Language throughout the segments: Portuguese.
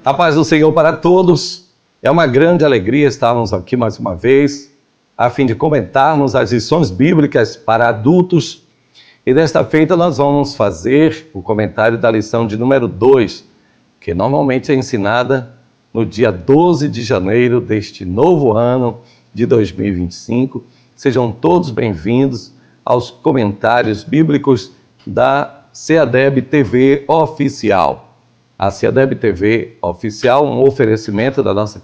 A paz do Senhor para todos. É uma grande alegria estarmos aqui mais uma vez, a fim de comentarmos as lições bíblicas para adultos. E desta feita nós vamos fazer o comentário da lição de número 2, que normalmente é ensinada no dia 12 de janeiro deste novo ano de 2025. Sejam todos bem-vindos aos comentários bíblicos da CEADEB TV Oficial. A CEADEB TV Oficial, um oferecimento da nossa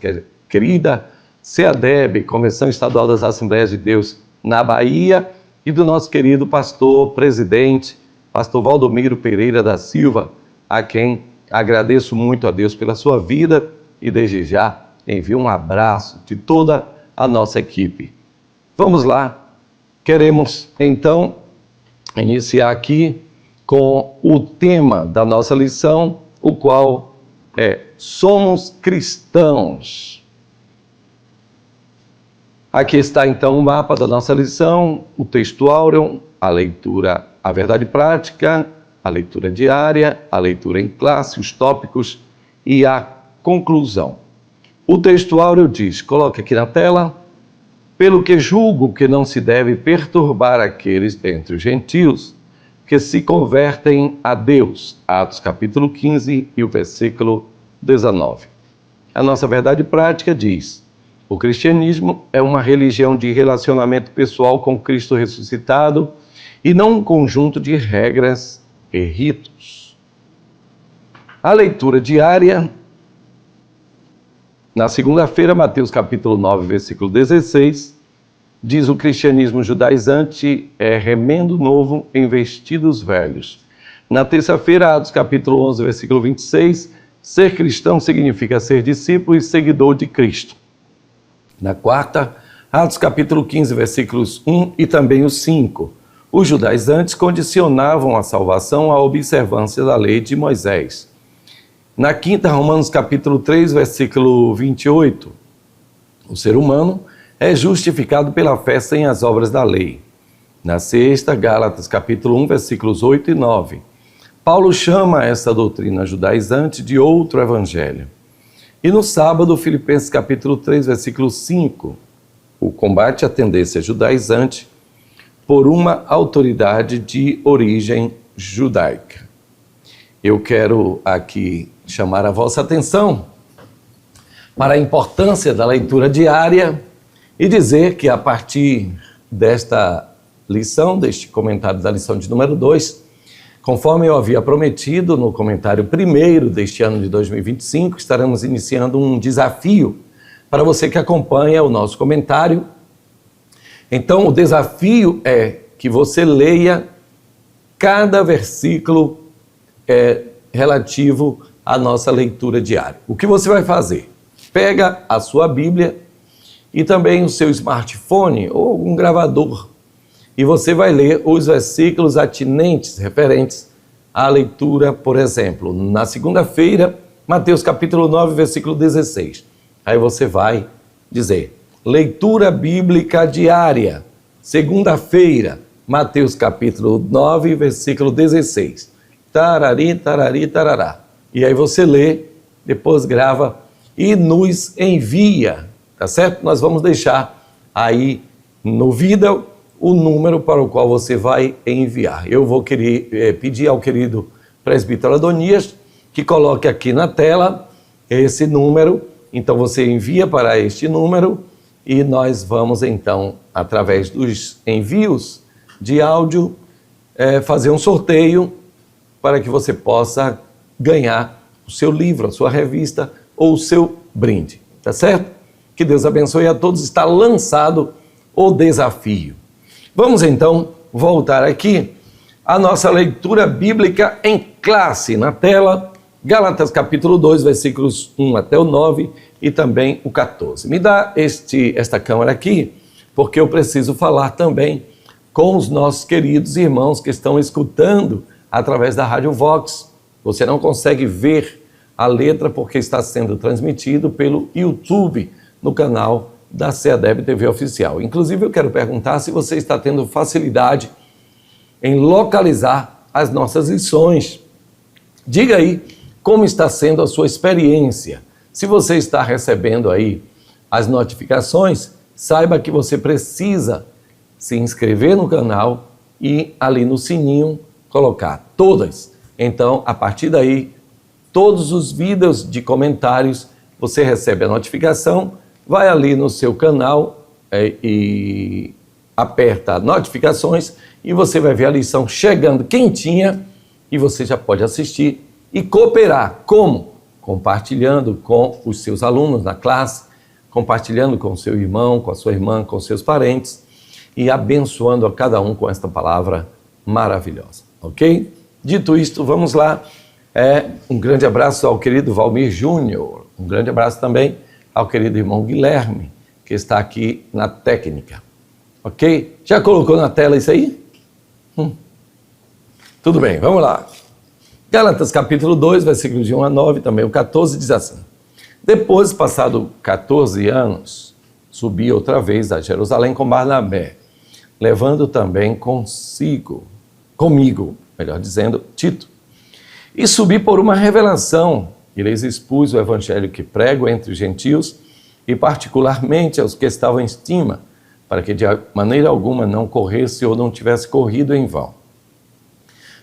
querida CEADEB, Convenção Estadual das Assembleias de Deus na Bahia, e do nosso querido pastor presidente, pastor Valdomiro Pereira da Silva, a quem agradeço muito a Deus pela sua vida e desde já envio um abraço de toda a nossa equipe. Vamos lá, queremos então iniciar aqui com o tema da nossa lição, o qual é Somos Cristãos. Aqui está então o mapa da nossa lição, o texto áureo, a leitura, a verdade prática, a leitura diária, a leitura em classe, os tópicos e a conclusão. O texto áureo diz, coloque aqui na tela: pelo que julgo que não se deve perturbar aqueles dentre os gentios que se convertem a Deus. Atos capítulo 15 e o versículo 19. A nossa verdade prática diz: o cristianismo é uma religião de relacionamento pessoal com Cristo ressuscitado e não um conjunto de regras e ritos. A leitura diária, na segunda-feira, Mateus capítulo 9, versículo 16, diz: o cristianismo judaizante é remendo novo em vestidos velhos. Na terça-feira, Atos capítulo 11, versículo 26, ser cristão significa ser discípulo e seguidor de Cristo. Na quarta, Atos capítulo 15, versículos 1 e também os 5, os judaizantes condicionavam a salvação à observância da lei de Moisés. Na quinta, Romanos capítulo 3, versículo 28, o ser humano é justificado pela fé sem as obras da lei. Na sexta, Gálatas capítulo 1, versículos 8 e 9, Paulo chama essa doutrina judaizante de outro evangelho. E no sábado, Filipenses capítulo 3, versículo 5, o combate à tendência judaizante por uma autoridade de origem judaica. Eu quero aqui chamar a vossa atenção para a importância da leitura diária e dizer que a partir desta lição, deste comentário da lição de número 2, conforme eu havia prometido no comentário primeiro deste ano de 2025, estaremos iniciando um desafio para você que acompanha o nosso comentário. Então, o desafio é que você leia cada versículo relativo à nossa leitura diária. O que você vai fazer? Pega a sua Bíblia e também o seu smartphone ou algum gravador, e você vai ler os versículos atinentes, referentes à leitura, por exemplo, na segunda-feira, Mateus capítulo 9, versículo 16. Aí você vai dizer, leitura bíblica diária, segunda-feira, Mateus capítulo 9, versículo 16. Tarari, tarari, tarará. E aí você lê, depois grava e nos envia. Tá certo? Nós vamos deixar aí no vídeo o número para o qual você vai enviar. Eu vou pedir ao querido presbítero Adonias que coloque aqui na tela esse número. Então você envia para este número e nós vamos então, através dos envios de áudio, fazer um sorteio para que você possa ganhar o seu livro, a sua revista ou o seu brinde. Tá certo? Que Deus abençoe a todos. Está lançado o desafio. Vamos então voltar aqui à nossa leitura bíblica em classe. Na tela, Gálatas capítulo 2, versículos 1 até o 9 e também o 14. Me dá esta câmera aqui, porque eu preciso falar também com os nossos queridos irmãos que estão escutando através da Rádio Vox. Você não consegue ver a letra porque está sendo transmitido pelo YouTube, no canal da CEADEB TV Oficial. Inclusive, eu quero perguntar se você está tendo facilidade em localizar as nossas lições. Diga aí como está sendo a sua experiência. Se você está recebendo aí as notificações, saiba que você precisa se inscrever no canal e ali no sininho colocar todas. Então, a partir daí, todos os vídeos de comentários, você recebe a notificação, vai ali no seu canal e aperta notificações e você vai ver a lição chegando quentinha e você já pode assistir e cooperar. Como? Compartilhando com os seus alunos na classe, compartilhando com o seu irmão, com a sua irmã, com seus parentes e abençoando a cada um com esta palavra maravilhosa, ok? Dito isto, vamos lá. Um grande abraço ao querido Valmir Júnior, um grande abraço também ao querido irmão Guilherme, que está aqui na técnica, ok? Já colocou na tela isso aí? Tudo bem, vamos lá. Gálatas capítulo 2, versículos de 1 a 9, também o 14, diz assim: Depois, passado 14 anos, subi outra vez a Jerusalém com Barnabé, levando também comigo, melhor dizendo, Tito. E subi por uma revelação, e lhes expus o evangelho que prego entre os gentios, e particularmente aos que estavam em estima, para que de maneira alguma não corresse ou não tivesse corrido em vão.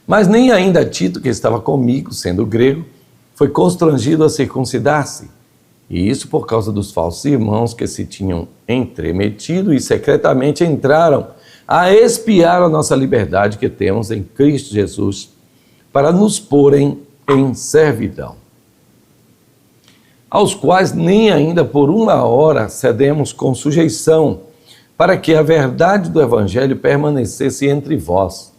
Mas nem ainda Tito, que estava comigo, sendo grego, foi constrangido a circuncidar-se, e isso por causa dos falsos irmãos que se tinham entremetido e secretamente entraram a espiar a nossa liberdade que temos em Cristo Jesus, para nos porem em servidão, aos quais nem ainda por uma hora cedemos com sujeição, para que a verdade do evangelho permanecesse entre vós.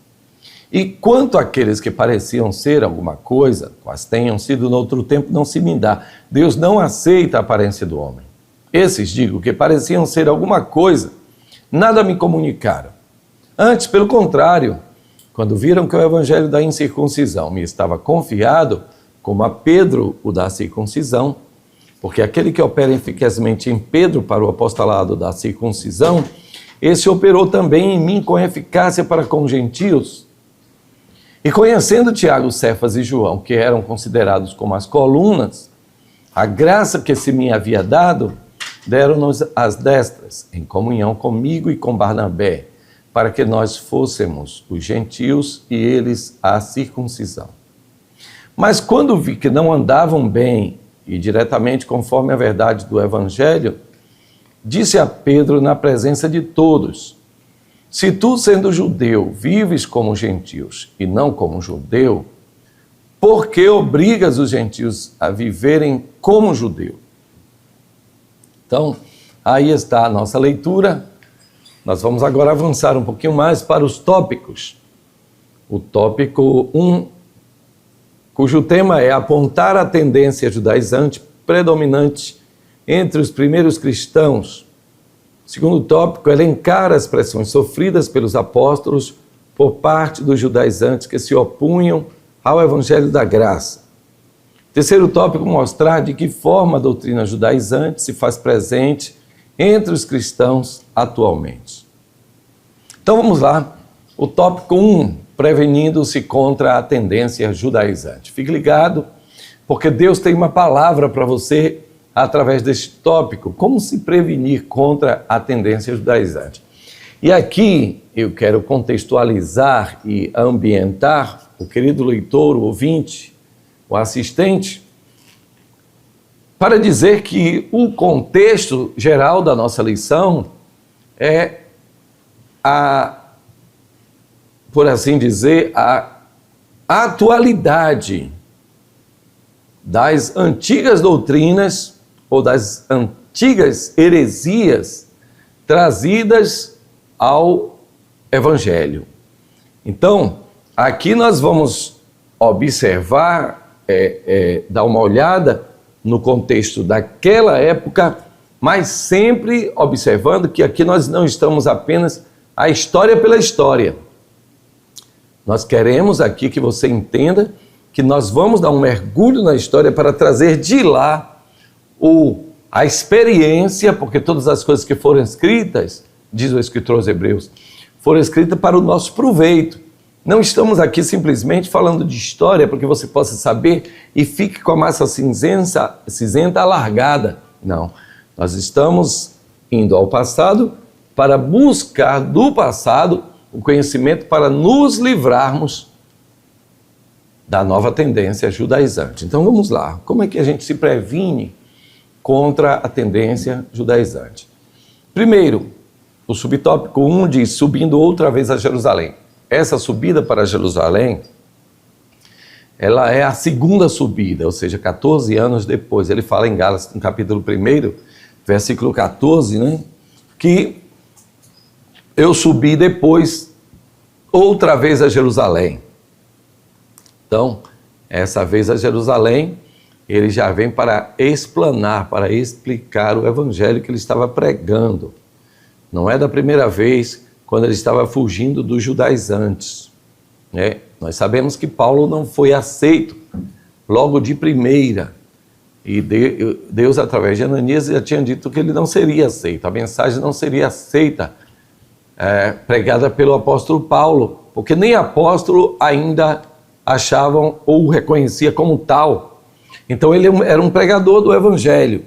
E quanto àqueles que pareciam ser alguma coisa, quais tenham sido noutro tempo, não se me dá. Deus não aceita a aparência do homem. Esses, digo, que pareciam ser alguma coisa, nada me comunicaram. Antes, pelo contrário, quando viram que o evangelho da incircuncisão me estava confiado, como a Pedro o da circuncisão, porque aquele que opera eficazmente em Pedro para o apostolado da circuncisão, esse operou também em mim com eficácia para com os gentios. E conhecendo Tiago, Cefas e João, que eram considerados como as colunas, a graça que se me havia dado, deram-nos as destras, em comunhão comigo e com Barnabé, para que nós fôssemos os gentios e eles a circuncisão. Mas quando vi que não andavam bem e diretamente conforme a verdade do evangelho, disse a Pedro na presença de todos: Se tu, sendo judeu, vives como gentios e não como judeu, por que obrigas os gentios a viverem como judeu? Então, aí está a nossa leitura. Nós vamos agora avançar um pouquinho mais para os tópicos. O tópico 1, cujo tema é apontar a tendência judaizante predominante entre os primeiros cristãos. Segundo tópico, elencar as pressões sofridas pelos apóstolos por parte dos judaizantes que se opunham ao evangelho da graça. Terceiro tópico, mostrar de que forma a doutrina judaizante se faz presente entre os cristãos atualmente. Então vamos lá, o tópico 1, prevenindo-se contra a tendência judaizante. Fique ligado, porque Deus tem uma palavra para você através deste tópico, como se prevenir contra a tendência judaizante. E aqui eu quero contextualizar e ambientar o querido leitor, o ouvinte, o assistente, para dizer que o contexto geral da nossa lição é por assim dizer, a atualidade das antigas doutrinas ou das antigas heresias trazidas ao Evangelho. Então, aqui nós vamos observar, dar uma olhada no contexto daquela época, mas sempre observando que aqui nós não estamos apenas a história pela história. Nós queremos aqui que você entenda que nós vamos dar um mergulho na história para trazer de lá a experiência, porque todas as coisas que foram escritas, diz o escritor aos Hebreus, foram escritas para o nosso proveito. Não estamos aqui simplesmente falando de história porque você possa saber e fique com a massa cinzenta alargada. Não, nós estamos indo ao passado para buscar do passado o conhecimento para nos livrarmos da nova tendência judaizante. Então vamos lá, como é que a gente se previne contra a tendência judaizante? Primeiro, o subtópico 1 diz, subindo outra vez a Jerusalém. Essa subida para Jerusalém, ela é a segunda subida, ou seja, 14 anos depois. Ele fala em Gálatas, no capítulo 1, versículo 14, né? Que eu subi depois outra vez a Jerusalém. Então, essa vez a Jerusalém, ele já vem para explanar, para explicar o evangelho que ele estava pregando. Não é da primeira vez quando ele estava fugindo dos judaizantes, né? Nós sabemos que Paulo não foi aceito logo de primeira. E Deus, através de Ananias, já tinha dito que ele não seria aceito. A mensagem não seria aceita, pregada pelo apóstolo Paulo, porque nem apóstolo ainda achavam ou o reconhecia como tal. Então ele era um pregador do evangelho.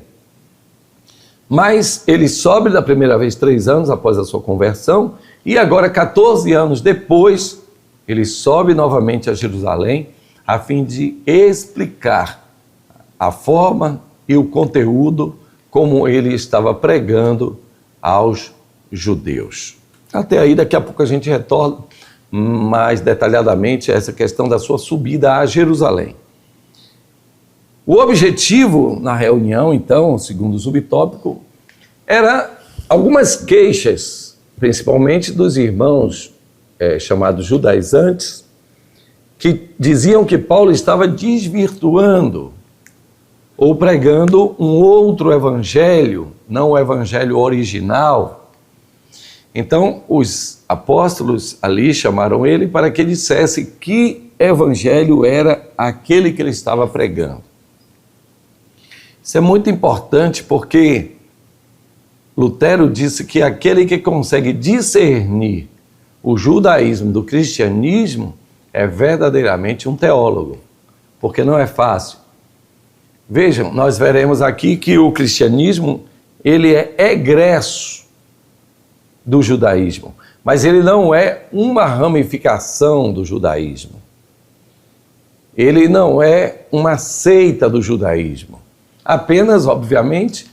Mas ele sobe da primeira vez 3 anos após a sua conversão, e agora 14 anos depois, ele sobe novamente a Jerusalém, a fim de explicar a forma e o conteúdo como ele estava pregando aos judeus. Até aí, daqui a pouco a gente retorna mais detalhadamente a essa questão da sua subida a Jerusalém. O objetivo na reunião, então, segundo o subtópico, era algumas queixas, principalmente dos irmãos chamados judaizantes, que diziam que Paulo estava desvirtuando ou pregando um outro evangelho, não o evangelho original. Então, os apóstolos ali chamaram ele para que ele dissesse que evangelho era aquele que ele estava pregando. Isso é muito importante porque Lutero disse que aquele que consegue discernir o judaísmo do cristianismo é verdadeiramente um teólogo, porque não é fácil. Vejam, nós veremos aqui que o cristianismo, ele é egresso do judaísmo, mas ele não é uma ramificação do judaísmo. Ele não é uma seita do judaísmo. Apenas, obviamente,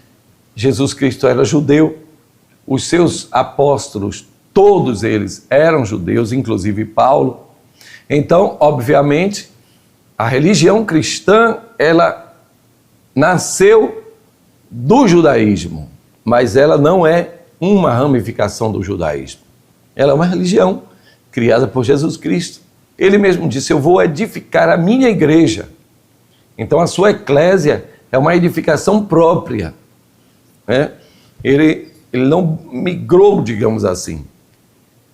Jesus Cristo era judeu, os seus apóstolos, todos eles eram judeus, inclusive Paulo. Então, obviamente, a religião cristã, ela nasceu do judaísmo, mas ela não é uma ramificação do judaísmo. Ela é uma religião criada por Jesus Cristo. Ele mesmo disse, eu vou edificar a minha igreja. Então, a sua eclésia é uma edificação própria, né? Ele não migrou, digamos assim.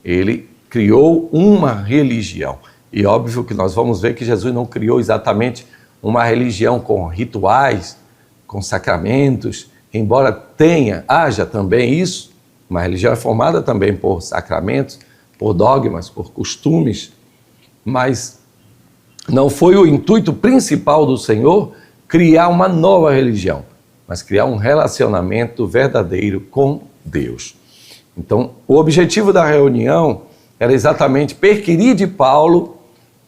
Ele criou uma religião. E óbvio que nós vamos ver que Jesus não criou exatamente uma religião com rituais, com sacramentos, embora haja também isso. Uma religião é formada também por sacramentos, por dogmas, por costumes, mas não foi o intuito principal do Senhor criar uma nova religião, mas criar um relacionamento verdadeiro com Deus. Então, o objetivo da reunião era exatamente perquirir de Paulo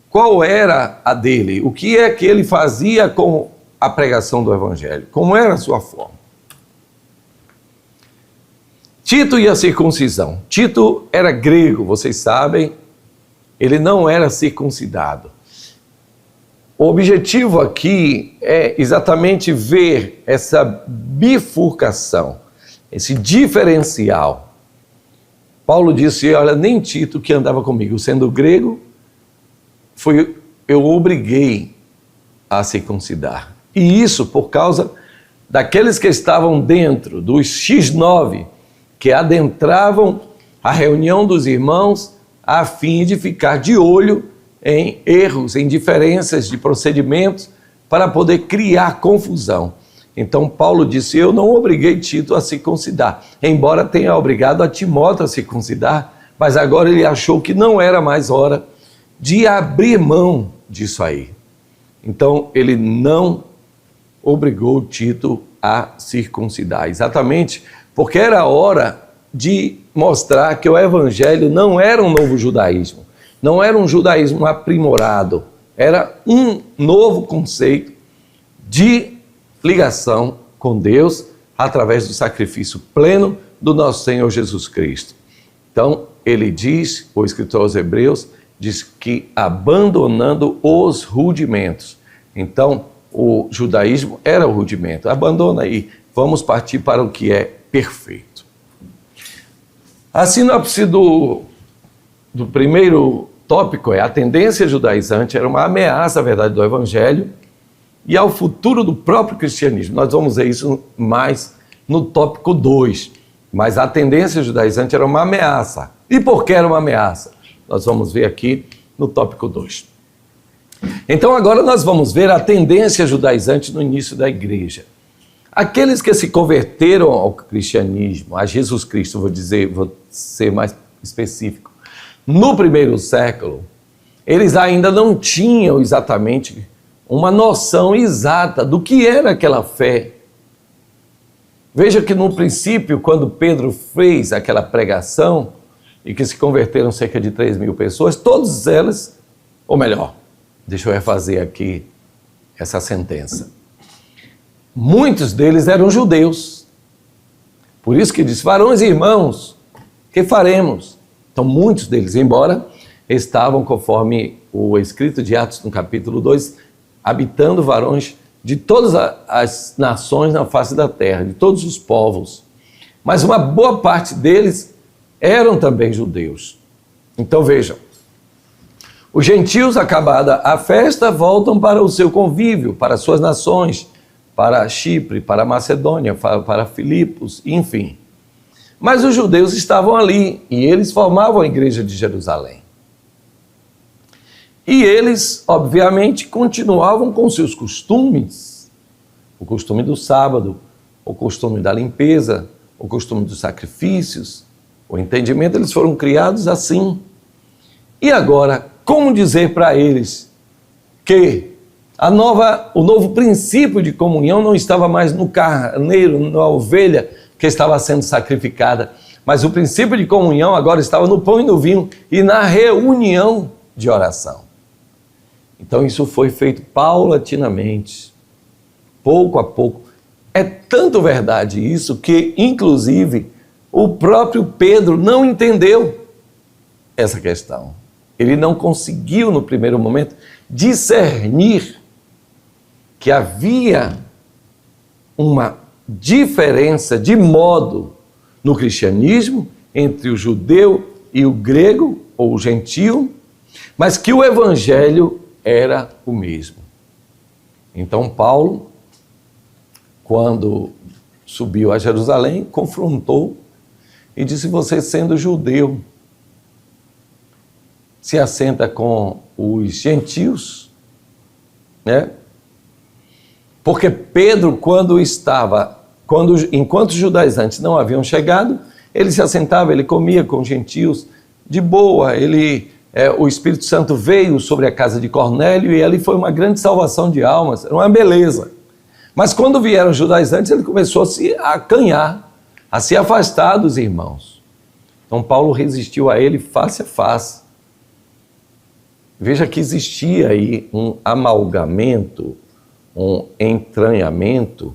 qual era a dele, o que é que ele fazia com a pregação do Evangelho, como era a sua forma. Tito e a circuncisão. Tito era grego, vocês sabem, ele não era circuncidado. O objetivo aqui é exatamente ver essa bifurcação, esse diferencial. Paulo disse, olha, nem Tito que andava comigo, sendo grego, eu obriguei a circuncidar. E isso por causa daqueles que estavam dentro dos X9, que adentravam a reunião dos irmãos a fim de ficar de olho em erros, em diferenças de procedimentos, para poder criar confusão. Então Paulo disse, eu não obriguei Tito a circuncidar, embora tenha obrigado a Timóteo a circuncidar, mas agora ele achou que não era mais hora de abrir mão disso aí. Então, ele não obrigou Tito a circuncidar, exatamente porque era hora de mostrar que o evangelho não era um novo judaísmo, não era um judaísmo aprimorado, era um novo conceito de ligação com Deus através do sacrifício pleno do nosso Senhor Jesus Cristo. Então, ele diz, o escritor aos Hebreus, diz que abandonando os rudimentos. Então, o judaísmo era o rudimento. Abandona aí, vamos partir para o que é perfeito. A sinopse do primeiro tópico é: a tendência judaizante era uma ameaça à verdade do evangelho e ao futuro do próprio cristianismo. Nós vamos ver isso mais no tópico 2. Mas a tendência judaizante era uma ameaça. E por que era uma ameaça? Nós vamos ver aqui no tópico 2. Então agora nós vamos ver a tendência judaizante no início da igreja. Aqueles que se converteram ao cristianismo, a Jesus Cristo, vou ser mais específico, no primeiro século, eles ainda não tinham exatamente uma noção exata do que era aquela fé. Veja que no princípio, quando Pedro fez aquela pregação, e que se converteram cerca de 3.000 pessoas, todas elas, ou melhor, deixa eu refazer aqui essa sentença. Muitos deles eram judeus. Por isso que diz: varões e irmãos, que faremos? Então muitos deles, embora estavam, conforme o escrito de Atos no capítulo 2, habitando varões de todas as nações na face da terra, de todos os povos. Mas uma boa parte deles eram também judeus. Então vejam, os gentios, acabada a festa, voltam para o seu convívio, para suas nações, para Chipre, para Macedônia, para Filipos, enfim. Mas os judeus estavam ali e eles formavam a igreja de Jerusalém. E eles, obviamente, continuavam com seus costumes, o costume do sábado, o costume da limpeza, o costume dos sacrifícios, o entendimento, eles foram criados assim. E agora, como dizer para eles que o novo princípio de comunhão não estava mais no carneiro, na ovelha que estava sendo sacrificada, mas o princípio de comunhão agora estava no pão e no vinho e na reunião de oração. Então isso foi feito paulatinamente, pouco a pouco. É tanto verdade isso que, inclusive, o próprio Pedro não entendeu essa questão. Ele não conseguiu, no primeiro momento, discernir que havia uma diferença de modo no cristianismo entre o judeu e o grego, ou o gentio, mas que o evangelho era o mesmo. Então Paulo, quando subiu a Jerusalém, confrontou e disse: você, sendo judeu, se assenta com os gentios, né? Porque Pedro, enquanto os judaizantes não haviam chegado, ele se assentava, ele comia com os gentios de boa. O Espírito Santo veio sobre a casa de Cornélio e ali foi uma grande salvação de almas, era uma beleza. Mas quando vieram os judaizantes, ele começou a se acanhar, a se afastar dos irmãos. Então Paulo resistiu a ele face a face. Veja que existia aí um amalgamento, um entranhamento,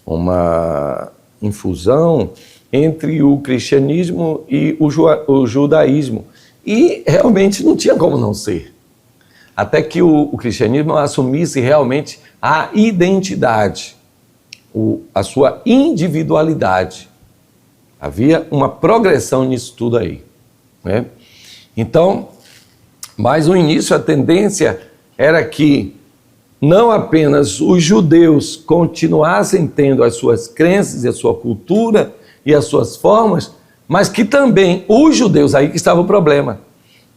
uma infusão entre o cristianismo e o judaísmo. E realmente não tinha como não ser. Até que o cristianismo assumisse realmente a identidade, a sua individualidade. Havia uma progressão nisso tudo aí, né? Então, mas no início a tendência era que não apenas os judeus continuassem tendo as suas crenças e a sua cultura e as suas formas, mas que também os judeus, aí que estava o problema,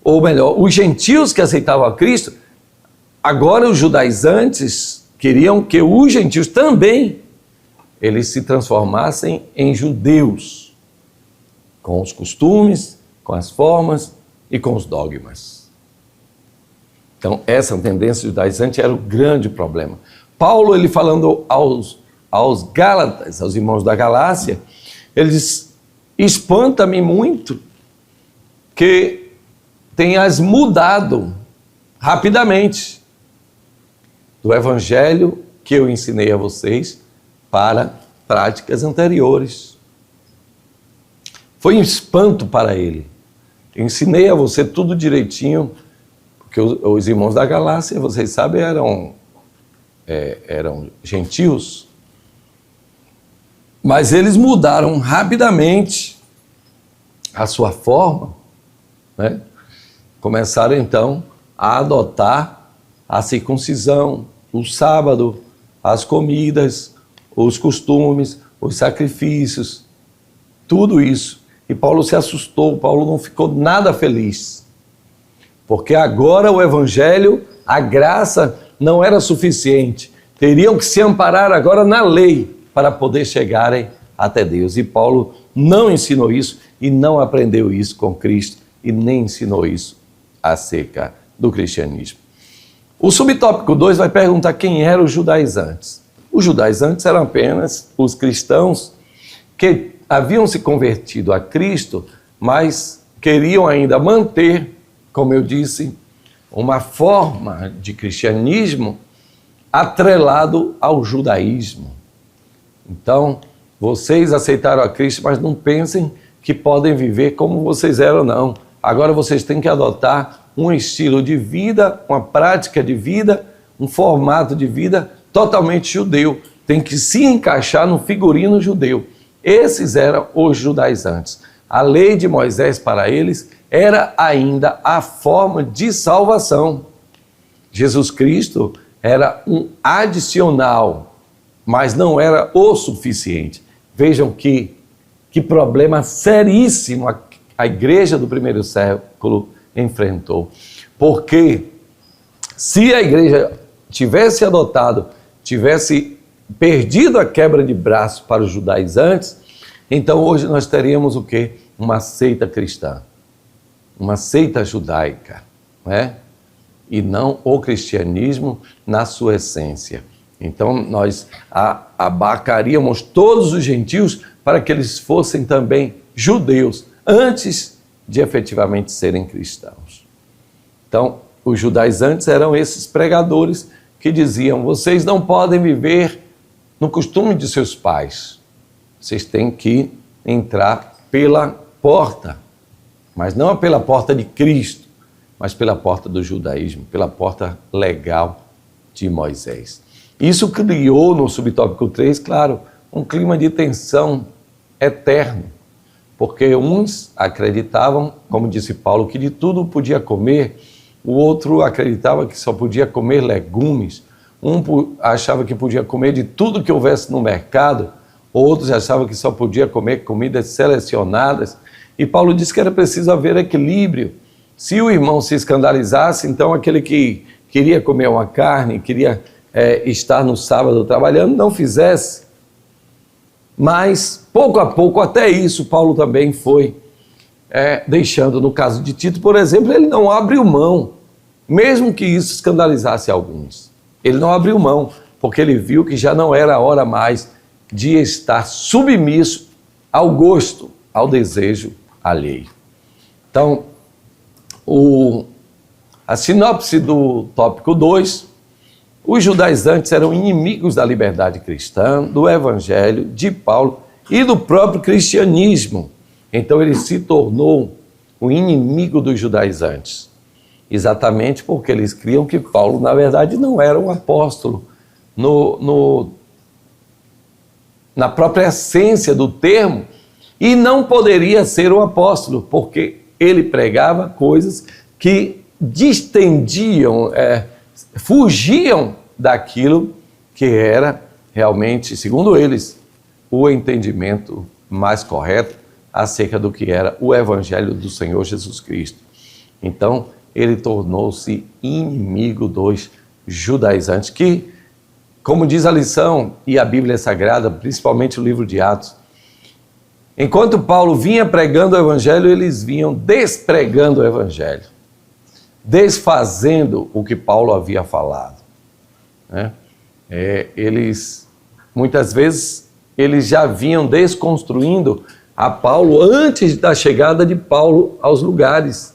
ou melhor, os gentios que aceitavam a Cristo, agora os judaizantes queriam que os gentios também, eles se transformassem em judeus, com os costumes, com as formas e com os dogmas. Então, essa tendência judaizante era o grande problema. Paulo, ele falando aos Gálatas, aos irmãos da Galácia, ele diz: espanta-me muito que tenhas mudado rapidamente do evangelho que eu ensinei a vocês para práticas anteriores. Foi um espanto para ele. Eu ensinei a você tudo direitinho, porque os irmãos da Galácia, vocês sabem, eram gentios, mas eles mudaram rapidamente a sua forma, né? Começaram então a adotar a circuncisão, o sábado, as comidas, os costumes, os sacrifícios, tudo isso. E Paulo se assustou, Paulo não ficou nada feliz, porque agora o evangelho, a graça não era suficiente, teriam que se amparar agora na lei para poder chegarem até Deus. E Paulo não ensinou isso e não aprendeu isso com Cristo e nem ensinou isso acerca do cristianismo. O subtópico 2 vai perguntar quem eram os judaizantes. Os judaizantes eram apenas os cristãos que haviam se convertido a Cristo, mas queriam ainda manter, como eu disse, uma forma de cristianismo atrelado ao judaísmo. Então, vocês aceitaram a Cristo, mas não pensem que podem viver como vocês eram, não. Agora vocês têm que adotar um estilo de vida, uma prática de vida, um formato de vida totalmente judeu. Tem que se encaixar no figurino judeu. Esses eram os judaizantes. A lei de Moisés para eles era ainda a forma de salvação. Jesus Cristo era um adicional, mas não era o suficiente. Vejam que problema seríssimo a igreja do primeiro século enfrentou. Porque se a igreja tivesse adotado, tivesse perdido a quebra de braço para os judaizantes, então hoje nós teríamos o quê? Uma seita cristã, uma seita judaica, né? E não o cristianismo na sua essência. Então nós abarcaríamos todos os gentios para que eles fossem também judeus, antes de efetivamente serem cristãos. Então, os judaizantes eram esses pregadores que diziam: vocês não podem viver no costume de seus pais, vocês têm que entrar pela porta, mas não pela porta de Cristo, mas pela porta do judaísmo, pela porta legal de Moisés. Isso criou no subtópico 3, claro, um clima de tensão eterno, porque uns acreditavam, como disse Paulo, que de tudo podia comer, o outro acreditava que só podia comer legumes, um achava que podia comer de tudo que houvesse no mercado, outros achavam que só podia comer comidas selecionadas, e Paulo disse que era preciso haver equilíbrio. Se o irmão se escandalizasse, então aquele que queria comer uma carne, queria estar no sábado trabalhando, não fizesse. Mas, pouco a pouco, até isso, Paulo também foi deixando. No caso de Tito, por exemplo, ele não abriu mão, mesmo que isso escandalizasse alguns. Ele não abriu mão, porque ele viu que já não era a hora mais de estar submisso ao gosto, ao desejo alheio. Então, a sinopse do tópico 2, os judaizantes eram inimigos da liberdade cristã, do evangelho, de Paulo e do próprio cristianismo. Então ele se tornou o inimigo dos judaizantes, exatamente porque eles criam que Paulo, na verdade, não era um apóstolo na própria essência do termo, e não poderia ser um apóstolo, porque ele pregava coisas que distendiam, fugiam daquilo que era realmente, segundo eles, o entendimento mais correto acerca do que era o evangelho do Senhor Jesus Cristo. Então, ele tornou-se inimigo dos judaizantes, que, como diz a lição e a Bíblia Sagrada, principalmente o livro de Atos, enquanto Paulo vinha pregando o evangelho, eles vinham despregando o evangelho. desfazendo o que Paulo havia falado, né? Muitas vezes, eles já vinham desconstruindo a Paulo antes da chegada de Paulo aos lugares.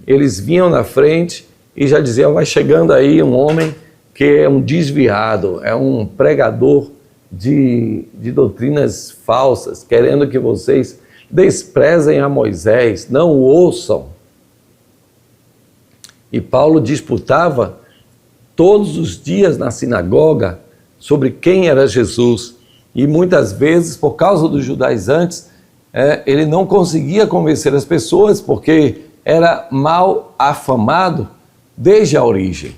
Eles vinham na frente e já diziam, vai chegando aí um homem que é um desviado, é um pregador de doutrinas falsas, querendo que vocês desprezem a Moisés, não o ouçam. E Paulo disputava todos os dias na sinagoga sobre quem era Jesus. E muitas vezes, por causa dos judaizantes, ele não conseguia convencer as pessoas, porque era mal afamado desde a origem.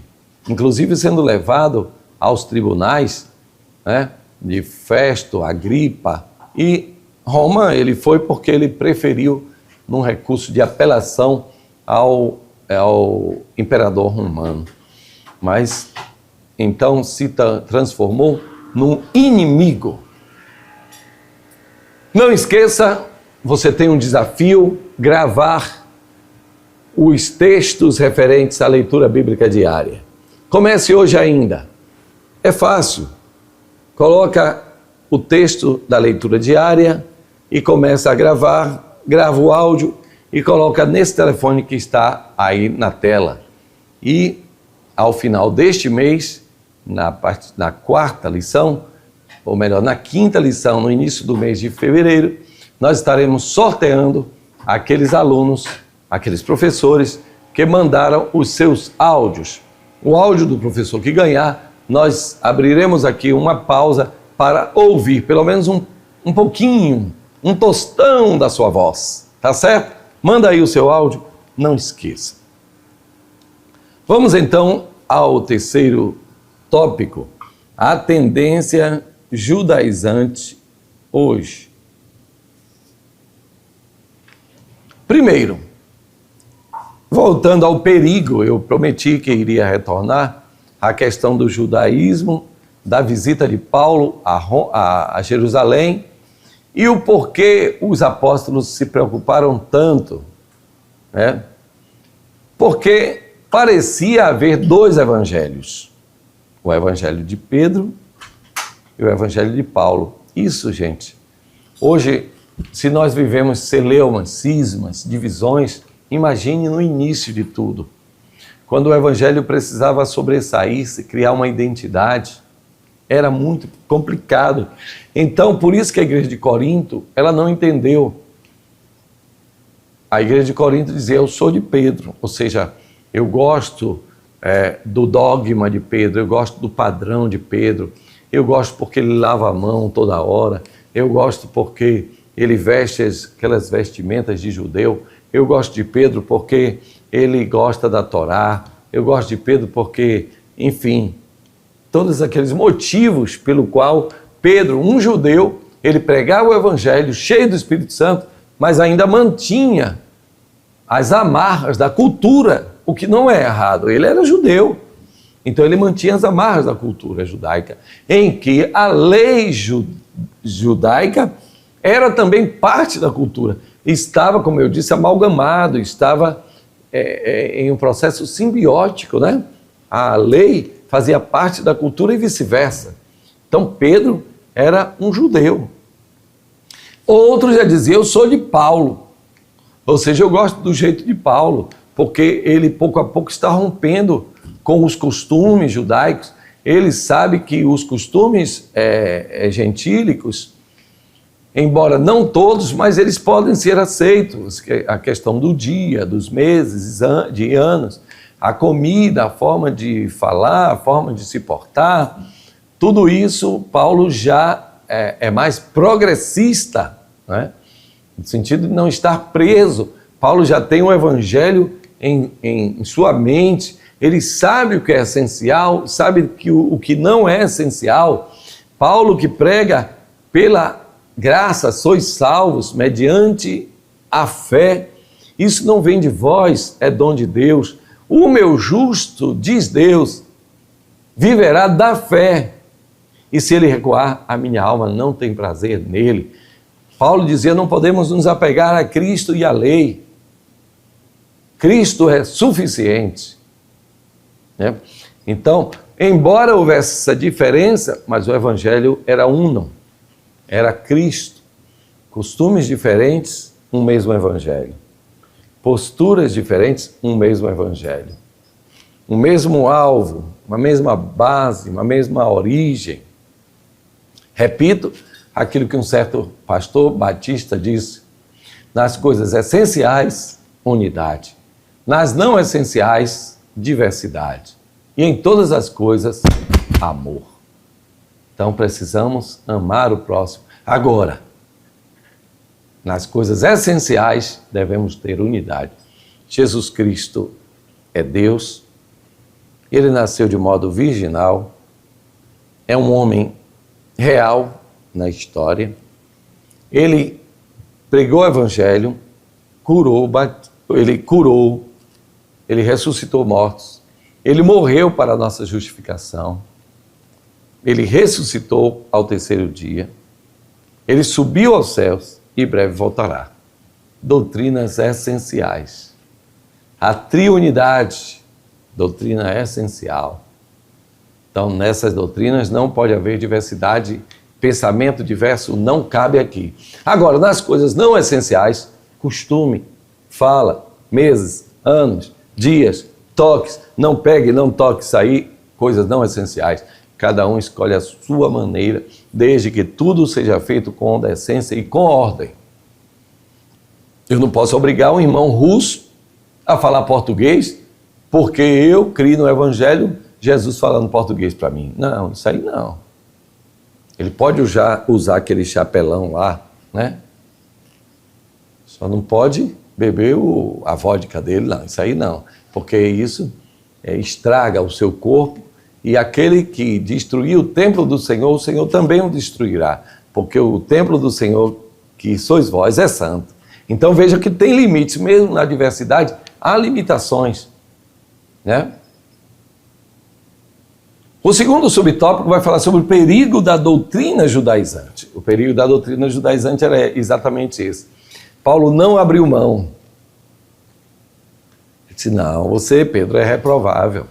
Inclusive sendo levado aos tribunais, né, de Festo, Agripa, e Roma ele foi porque ele preferiu, num recurso de apelação, ao imperador romano. Mas então se transformou num inimigo. Não esqueça, você tem um desafio, gravar os textos referentes à leitura bíblica diária. Comece hoje ainda. É fácil. Coloca o texto da leitura diária e começa a gravar, grava o áudio e coloca nesse telefone que está aí na tela. E ao final deste mês, na quarta lição, ou melhor, na quinta lição, no início do mês de fevereiro, nós estaremos sorteando aqueles alunos, aqueles professores que mandaram os seus áudios. O áudio do professor que ganhar, nós abriremos aqui uma pausa para ouvir pelo menos um pouquinho, um tostão da sua voz, tá certo? Manda aí o seu áudio, não esqueça. Vamos então ao terceiro tópico, a tendência judaizante hoje. Primeiro, voltando ao perigo, eu prometi que iria retornar à questão do judaísmo, da visita de Paulo a Jerusalém e o porquê os apóstolos se preocuparam tanto, né? Porque parecia haver dois evangelhos, o evangelho de Pedro e o evangelho de Paulo. Isso, gente, hoje, se nós vivemos celeumas, cismas, divisões, imagine no início de tudo, quando o evangelho precisava sobressair-se, criar uma identidade, era muito complicado. Então, por isso que a igreja de Corinto, ela não entendeu. A igreja de Corinto dizia, eu sou de Pedro, ou seja, eu gosto do dogma de Pedro, eu gosto do padrão de Pedro, eu gosto porque ele lava a mão toda hora, eu gosto porque ele veste aquelas vestimentas de judeu, eu gosto de Pedro porque ele gosta da Torá, eu gosto de Pedro porque, enfim, todos aqueles motivos pelo qual Pedro, um judeu, ele pregava o evangelho cheio do Espírito Santo, mas ainda mantinha as amarras da cultura, o que não é errado, ele era judeu, então ele mantinha as amarras da cultura judaica, em que a lei judaica era também parte da cultura, estava, como eu disse, amalgamado, estava em um processo simbiótico, né? A lei fazia parte da cultura e vice-versa. Então Pedro era um judeu. Outros já diziam, eu sou de Paulo, ou seja, eu gosto do jeito de Paulo, porque ele pouco a pouco está rompendo com os costumes judaicos. Ele sabe que os costumes gentílicos, embora não todos, mas eles podem ser aceitos. A questão do dia, dos meses, de anos, a comida, a forma de falar, a forma de se portar, tudo isso Paulo já é mais progressista, né? No sentido de não estar preso. Paulo já tem o evangelho em sua mente, ele sabe o que é essencial, sabe que o que não é essencial. Paulo que prega pela graça, sois salvos mediante a fé, isso não vem de vós, é dom de Deus. O meu justo, diz Deus, viverá da fé, e se ele recuar, a minha alma não tem prazer nele. Paulo dizia, não podemos nos apegar a Cristo e à lei. Cristo é suficiente. Né? Então, embora houvesse essa diferença, mas o Evangelho era uno, era Cristo. Costumes diferentes, um mesmo Evangelho. Posturas diferentes, um mesmo Evangelho. O mesmo alvo, uma mesma base, uma mesma origem. Repito aquilo que um certo pastor batista disse: nas coisas essenciais, unidade. Nas não essenciais, diversidade. E em todas as coisas, amor. Então precisamos amar o próximo. Agora, nas coisas essenciais, devemos ter unidade. Jesus Cristo é Deus. Ele nasceu de modo virginal. É um homem real na história. Ele pregou o Evangelho, ele ressuscitou mortos, ele morreu para a nossa justificação, ele ressuscitou ao terceiro dia, ele subiu aos céus e breve voltará. Doutrinas essenciais. A triunidade, doutrina essencial. Então, nessas doutrinas não pode haver diversidade, pensamento diverso não cabe aqui. Agora, nas coisas não essenciais, costume, fala, meses, anos, dias, toques, não pegue, não toque, sair, coisas não essenciais. Cada um escolhe a sua maneira, desde que tudo seja feito com decência e com ordem. Eu não posso obrigar um irmão russo a falar português, porque eu criei no Evangelho Jesus falando português para mim. Não, isso aí não. Ele pode usar aquele chapelão lá, né? Só não pode beber a vodka dele, não. Isso aí não. Porque isso estraga o seu corpo, e aquele que destruir o templo do Senhor, o Senhor também o destruirá. Porque o templo do Senhor, que sois vós, é santo. Então veja que tem limites, mesmo na diversidade, há limitações, né? O segundo subtópico vai falar sobre o perigo da doutrina judaizante. O perigo da doutrina judaizante era exatamente esse. Paulo não abriu mão. Ele disse: não, você, Pedro, é reprovável.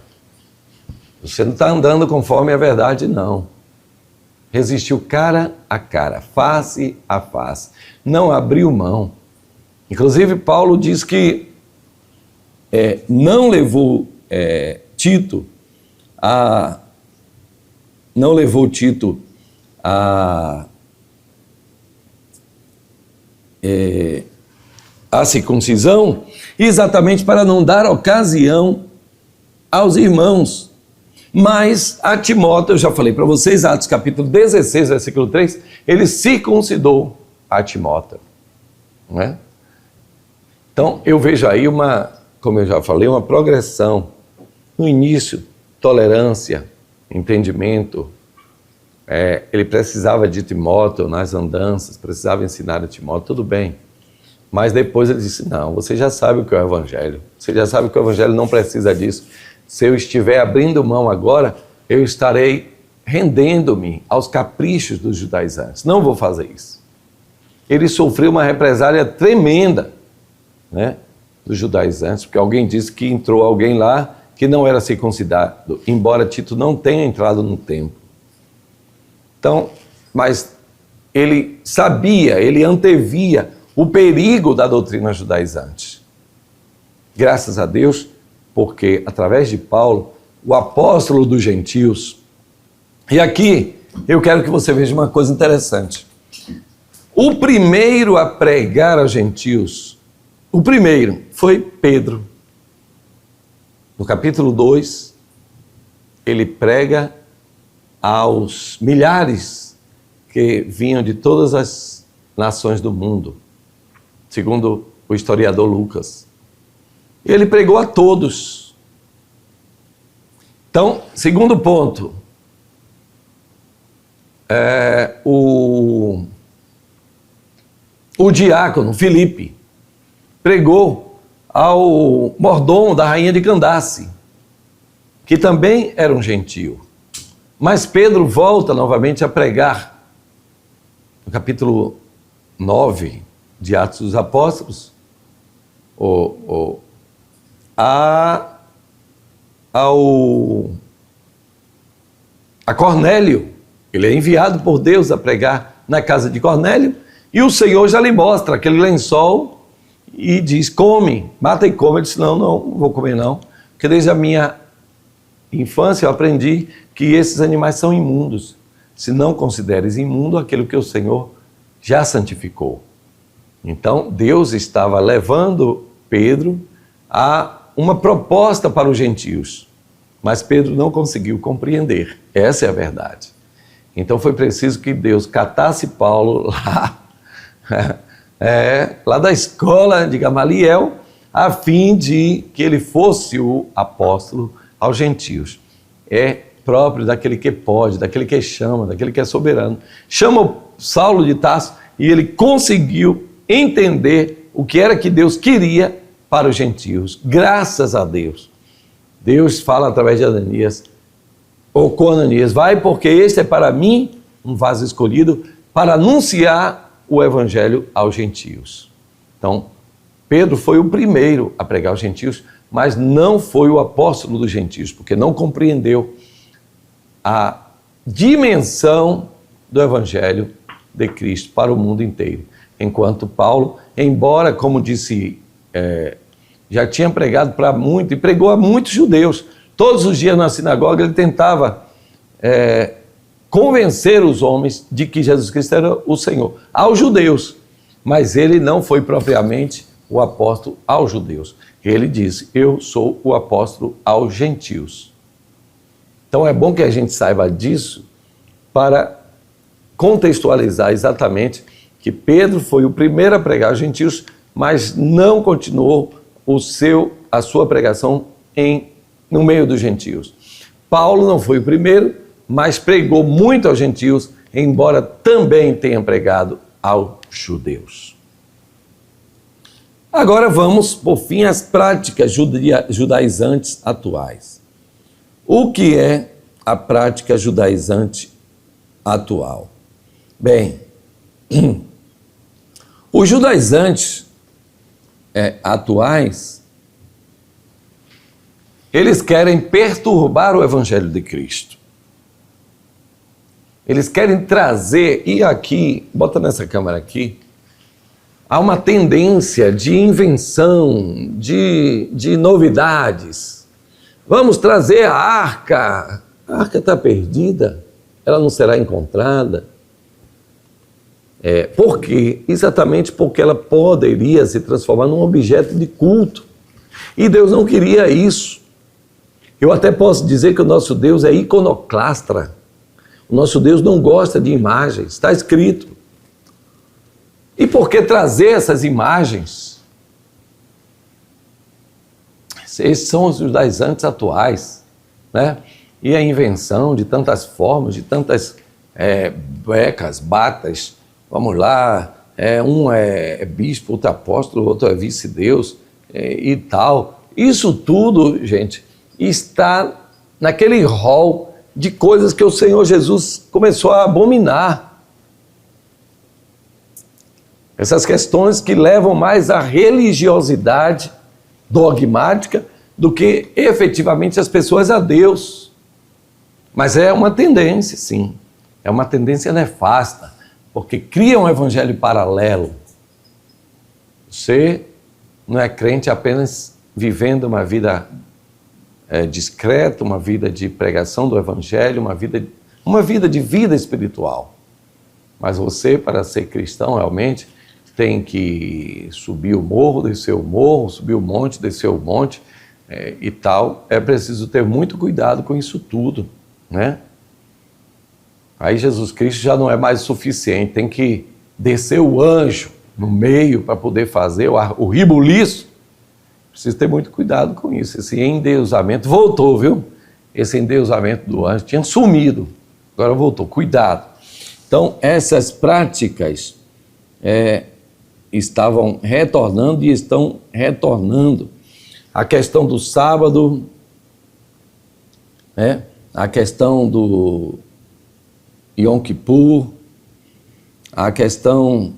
Você não está andando conforme a verdade, não. Resistiu cara a cara, face a face. Não abriu mão. Inclusive, Paulo diz que não levou Tito a circuncisão, exatamente para não dar ocasião aos irmãos. Mas a Timóteo, eu já falei para vocês, Atos capítulo 16, versículo 3, ele circuncidou a Timóteo. Não é? Então, eu vejo aí como eu já falei, uma progressão. No início, tolerância, entendimento. Ele precisava de Timóteo nas andanças, precisava ensinar a Timóteo, tudo bem. Mas depois ele disse: não, você já sabe o que é o Evangelho. Você já sabe que o Evangelho não precisa disso. Se eu estiver abrindo mão agora, eu estarei rendendo-me aos caprichos dos judaizantes. Não vou fazer isso. Ele sofreu uma represália tremenda, né, dos judaizantes, porque alguém disse que entrou alguém lá que não era circuncidado, embora Tito não tenha entrado no templo. Então, mas ele sabia, ele antevia o perigo da doutrina judaizante. Graças a Deus, porque através de Paulo, o apóstolo dos gentios, e aqui eu quero que você veja uma coisa interessante. O primeiro a pregar aos gentios, o primeiro foi Pedro. No capítulo 2, ele prega aos milhares que vinham de todas as nações do mundo, segundo o historiador Lucas. Ele pregou a todos. Então, segundo ponto, o diácono Filipe pregou ao mordomo da rainha de Candace, que também era um gentio. Mas Pedro volta novamente a pregar. No capítulo 9 de Atos dos Apóstolos, a Cornélio. Ele é enviado por Deus a pregar na casa de Cornélio, e o Senhor já lhe mostra aquele lençol e diz: come, mata e come. Ele disse: não vou comer não, porque desde a minha infância eu aprendi que esses animais são imundos. Se não consideres imundo aquilo que o Senhor já santificou. Então Deus estava levando Pedro a uma proposta para os gentios, mas Pedro não conseguiu compreender. Essa é a verdade. Então foi preciso que Deus catasse Paulo lá da escola de Gamaliel, a fim de que ele fosse o apóstolo aos gentios. É próprio daquele que pode, daquele que chama, daquele que é soberano. Chama o Saulo de Tarso e ele conseguiu entender o que era que Deus queria para os gentios. Graças a Deus. Deus fala através de Ananias, ou com Ananias: vai, porque este é para mim um vaso escolhido para anunciar o evangelho aos gentios. Então, Pedro foi o primeiro a pregar aos gentios, mas não foi o apóstolo dos gentios, porque não compreendeu a dimensão do evangelho de Cristo para o mundo inteiro. Enquanto Paulo, embora, como disse, já tinha pregado para muito, e pregou a muitos judeus. Todos os dias na sinagoga ele tentava convencer os homens de que Jesus Cristo era o Senhor, aos judeus. Mas ele não foi propriamente o apóstolo aos judeus. Ele disse: eu sou o apóstolo aos gentios. Então é bom que a gente saiba disso para contextualizar exatamente que Pedro foi o primeiro a pregar aos gentios, mas não continuou a sua pregação no meio dos gentios. Paulo não foi o primeiro, mas pregou muito aos gentios, embora também tenha pregado aos judeus. Agora vamos, por fim, às práticas judaizantes atuais. O que é a prática judaizante atual? Bem, os judaizantes atuais, eles querem perturbar o evangelho de Cristo. Eles querem trazer, e aqui, bota nessa câmera aqui, há uma tendência de invenção, de novidades. Vamos trazer a arca está perdida, ela não será encontrada. Por quê? Exatamente porque ela poderia se transformar num objeto de culto. E Deus não queria isso. Eu até posso dizer que o nosso Deus é iconoclastra. O nosso Deus não gosta de imagens, está escrito. E por que trazer essas imagens? Esses são os judaizantes atuais, né? E a invenção de tantas formas, de tantas becas, batas. Vamos lá, um é bispo, outro é apóstolo, outro é vice-deus e tal. Isso tudo, gente, está naquele rol de coisas que o Senhor Jesus começou a abominar. Essas questões que levam mais à religiosidade dogmática do que efetivamente as pessoas a Deus. Mas é uma tendência, sim. É uma tendência nefasta, porque cria um evangelho paralelo. Você não é crente apenas vivendo uma vida discreta, uma vida de pregação do evangelho, uma vida de vida espiritual. Mas você, para ser cristão, realmente tem que subir o morro, descer o morro, subir o monte, descer o monte e tal. É preciso ter muito cuidado com isso tudo, né? Aí Jesus Cristo já não é mais suficiente, tem que descer o anjo no meio para poder fazer o ribuliço. Precisa ter muito cuidado com isso. Esse endeusamento voltou, viu? Esse endeusamento do anjo tinha sumido, agora voltou. Cuidado. Então, essas práticas estavam retornando e estão retornando. A questão do sábado, a questão do Yom Kippur, a questão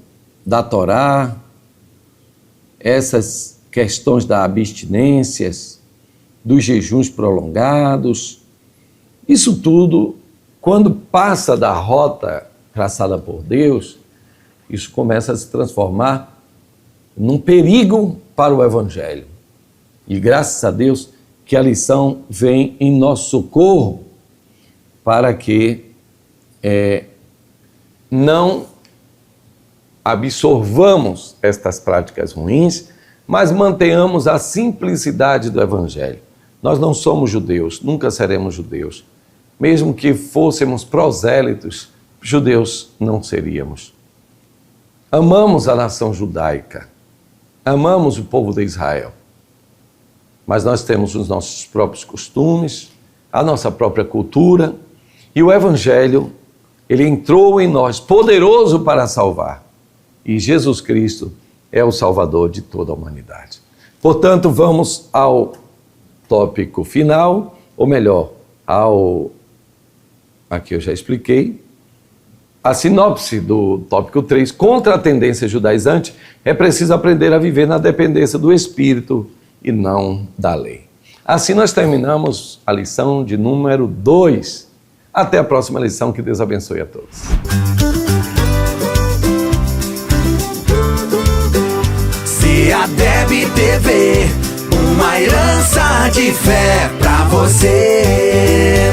da Torá, essas questões da abstinências, dos jejuns prolongados. Isso tudo, quando passa da rota traçada por Deus, isso começa a se transformar num perigo para o Evangelho. E graças a Deus que a lição vem em nosso socorro para que não absorvamos estas práticas ruins, mas mantenhamos a simplicidade do Evangelho. Nós não somos judeus, nunca seremos judeus. Mesmo que fôssemos prosélitos, judeus não seríamos. Amamos a nação judaica, amamos o povo de Israel, mas nós temos os nossos próprios costumes, a nossa própria cultura, e o Evangelho, ele entrou em nós, poderoso para salvar. E Jesus Cristo é o Salvador de toda a humanidade. Portanto, vamos ao tópico final, ou melhor, aqui eu já expliquei, a sinopse do tópico 3, contra a tendência judaizante, é preciso aprender a viver na dependência do Espírito e não da lei. Assim nós terminamos a lição de número 2. Até a próxima lição, que Deus abençoe a todos. CEADEB TV, uma herança de fé pra você.